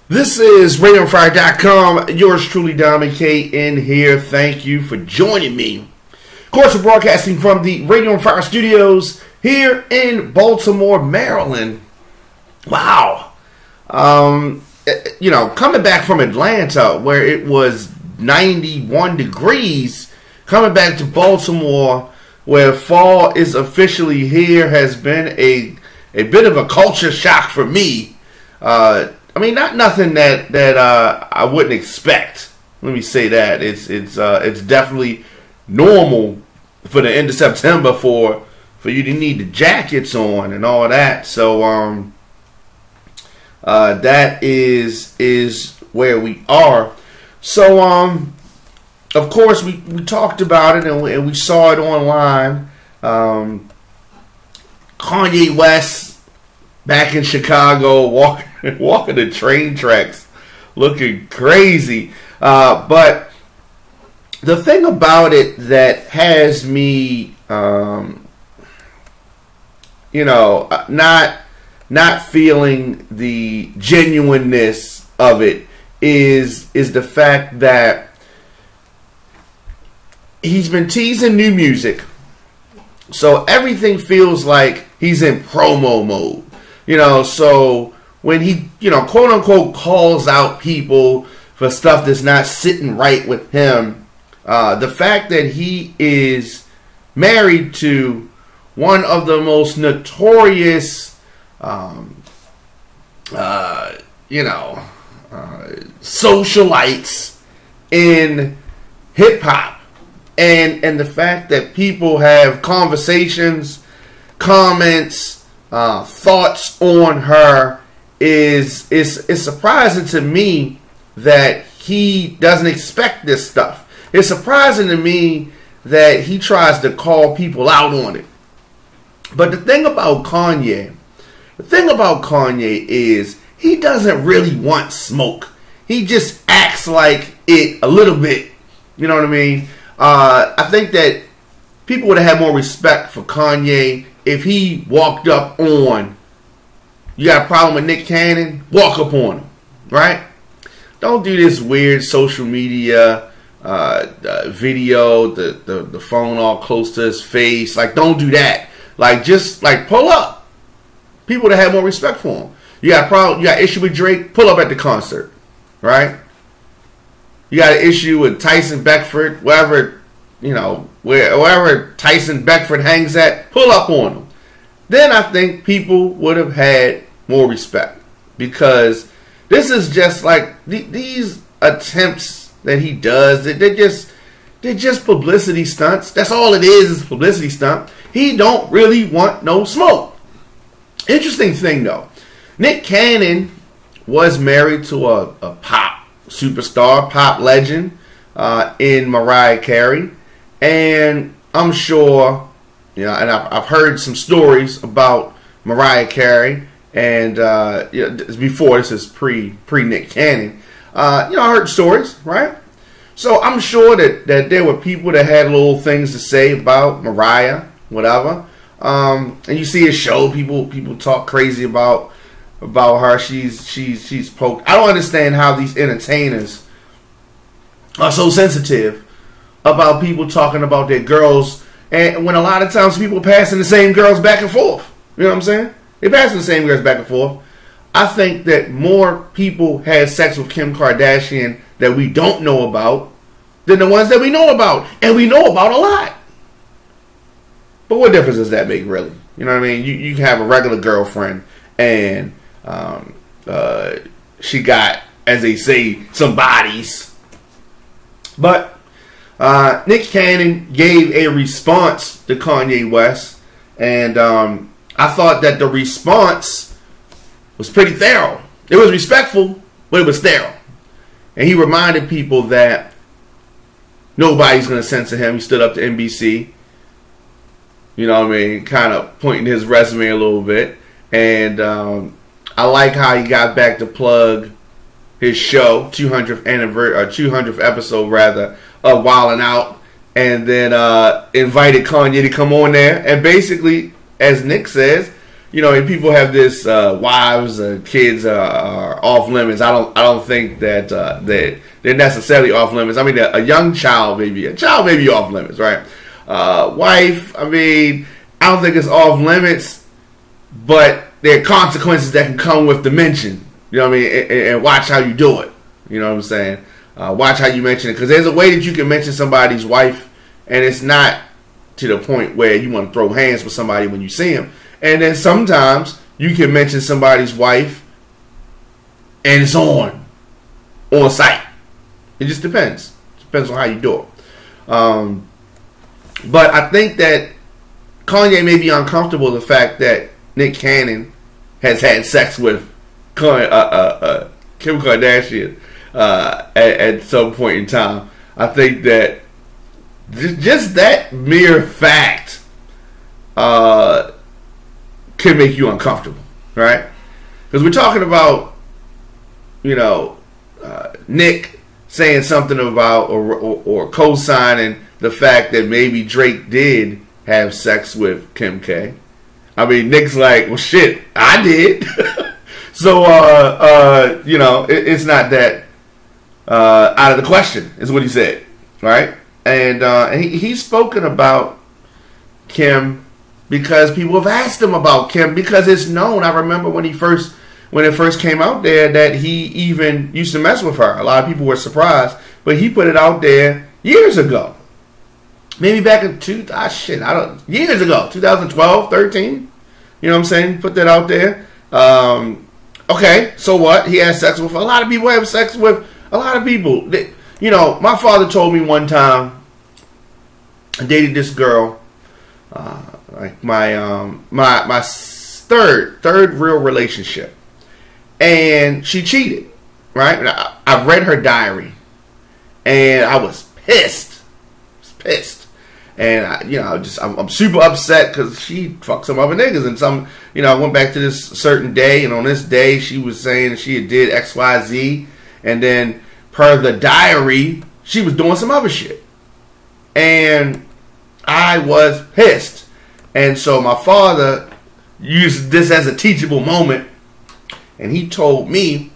This is RadioFire.com. Yours truly, Diamond K, in here. Thank you for joining me. Of course, we're broadcasting from the Radio and Fire Studios here in Baltimore, Maryland. Wow. Coming back from Atlanta, where it was 91 degrees, coming back to Baltimore, where fall is officially here, has been a bit of a culture shock for me. Not nothing that I wouldn't expect. Let me say that it's definitely normal for the end of September for you to need the jackets on and all that. So that is where we are. So of course we talked about it and we saw it online. Kanye West back in Chicago walking the train tracks, looking crazy. But the thing about it that has me, not feeling the genuineness of it is the fact that he's been teasing new music. So everything feels like he's in promo mode. So when he, quote unquote, calls out people for stuff that's not sitting right with him, the fact that he is married to one of the most notorious, socialites in hip hop, and the fact that people have conversations, comments, thoughts on her is surprising to me that he doesn't expect this stuff. It's surprising to me that he tries to call people out on it. But the thing about Kanye is he doesn't really want smoke. He just acts like it a little bit. You know what I mean? I think that people would have had more respect for Kanye if he walked up on, you got a problem with Nick Cannon, walk up on him, right? Don't do this weird social media video, the phone all close to his face. Like, don't do that. Like, just like pull up. People would have had more respect for him. You got a problem, you got an issue with Drake, pull up at the concert, right? You got an issue with Tyson Beckford, wherever Tyson Beckford hangs at, pull up on him. Then I think people would have had more respect, because this is just like these attempts that he does. They're just publicity stunts. That's all it is publicity stunt. He don't really want no smoke. Interesting thing though, Nick Cannon was married to a pop superstar, pop legend in Mariah Carey, and I'm sure, and I've heard some stories about Mariah Carey, and before, this is pre Nick Cannon. I heard stories, right? So I'm sure that there were people that had little things to say about Mariah, whatever. And you see a show, people talk crazy about her. She's poked. I don't understand how these entertainers are so sensitive about people talking about their girls, and when a lot of times people passing the same girls back and forth. You know what I'm saying? They're passing the same girls back and forth. I think that more people had sex with Kim Kardashian that we don't know about than the ones that we know about, and we know about a lot. But what difference does that make, really? You know what I mean? You can have a regular girlfriend, and she got, as they say, some bodies. But Nick Cannon gave a response to Kanye West, and I thought that the response was pretty thorough. It was respectful, but it was thorough. And he reminded people that nobody's going to censor him. He stood up to NBC. You know what I mean? Kind of pointing his resume a little bit. And I like how he got back to plug his show, 200th episode rather, of Wildin' Out. And then invited Kanye to come on there. And basically, as Nick says, you know, and people have this wives, kids are off limits. I don't think that that they're necessarily off limits. I mean, a young child may be off limits, right? Wife, I mean, I don't think it's off limits, but there are consequences that can come with the mention. You know what I mean? And watch how you do it. You know what I'm saying? Watch how you mention it, because there's a way that you can mention somebody's wife, and it's not to the point where you want to throw hands with somebody when you see them. And then sometimes you can mention somebody's wife and it's on site. It just depends. Depends on how you do it. But I think that Kanye may be uncomfortable with the fact that Nick Cannon has had sex with Kim Kardashian at some point in time. I think that just that mere fact can make you uncomfortable, right? Because we're talking about, you know, Nick saying something about or co-signing the fact that maybe Drake did have sex with Kim K. I mean, Nick's like, well, shit, I did. So, you know, it's not that out of the question, is what he said, right? And he's spoken about Kim because people have asked him about Kim, because it's known. I remember when it first came out there that he even used to mess with her. A lot of people were surprised, but he put it out there years ago. Maybe back in years ago, 2012, 13. You know what I'm saying? Put that out there. Okay, so what? He has sex with a lot of people. Have sex with a lot of people. You know, my father told me one time I dated this girl. Like my third real relationship, and she cheated. Right? I read her diary, and I was pissed. And I'm super upset because she fucked some other niggas, and I went back to this certain day, and on this day she was saying she did X, Y, Z, and then per the diary she was doing some other shit, and I was pissed. And so my father used this as a teachable moment, and he told me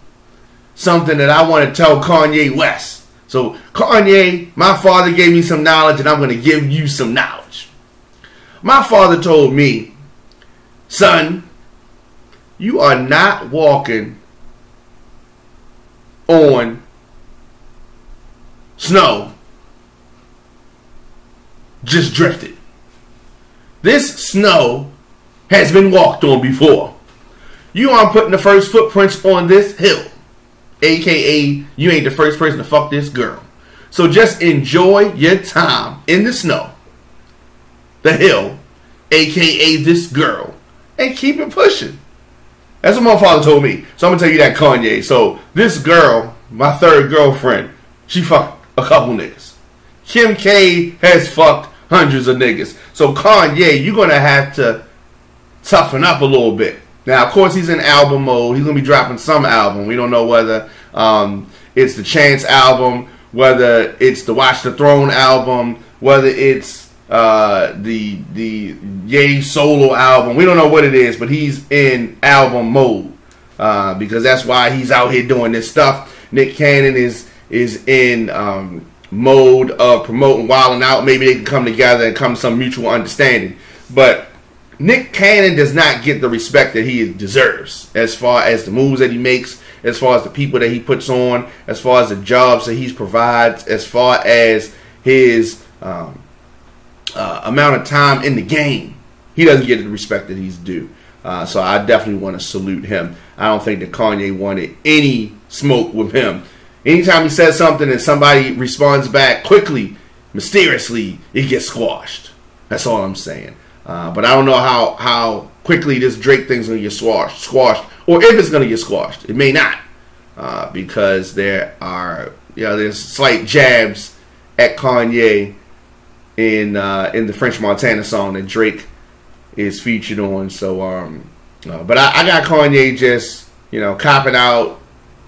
something that I want to tell Kanye West. So, Kanye, my father gave me some knowledge, and I'm going to give you some knowledge. My father told me, son, you are not walking on snow, just drifted. This snow has been walked on before. You aren't putting the first footprints on this hill. AKA, you ain't the first person to fuck this girl. So just enjoy your time in the snow, the hill, AKA this girl, and keep it pushing. That's what my father told me. So I'm going to tell you that, Kanye. So this girl, my third girlfriend, she fucked a couple niggas. Kim K has fucked hundreds of niggas. So Kanye, you're going to have to toughen up a little bit. Now, of course, he's in album mode. He's going to be dropping some album. We don't know whether it's the Chance album, whether it's the Watch the Throne album, whether it's the Ye solo album. We don't know what it is, but he's in album mode because that's why he's out here doing this stuff. Nick Cannon is in mode of promoting Wild 'N Out. Maybe they can come together and come to some mutual understanding. But Nick Cannon does not get the respect that he deserves as far as the moves that he makes, as far as the people that he puts on, as far as the jobs that he provides, as far as his amount of time in the game. He doesn't get the respect that he's due. So I definitely want to salute him. I don't think that Kanye wanted any smoke with him. Anytime he says something and somebody responds back quickly, mysteriously, it gets squashed. That's all I'm saying. But I don't know how quickly this Drake thing's going to get squashed, or if it's going to get squashed. It may not, because there's slight jabs at Kanye in the French Montana song that Drake is featured on. So, but I got Kanye just copping out,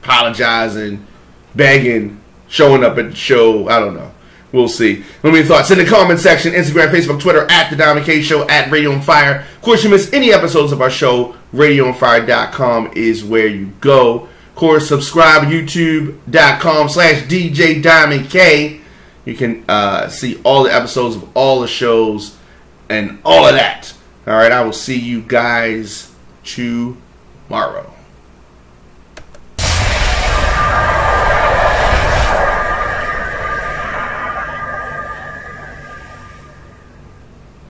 apologizing, begging, showing up at the show. I don't know. We'll see. Let me know your thoughts in the comment section. Instagram, Facebook, Twitter, at The Diamond K Show, at Radio on Fire. Of course, you miss any episodes of our show, RadioOnFire.com is where you go. Of course, subscribe to YouTube.com/DJ Diamond K. You can see all the episodes of all the shows and all of that. All right, I will see you guys tomorrow.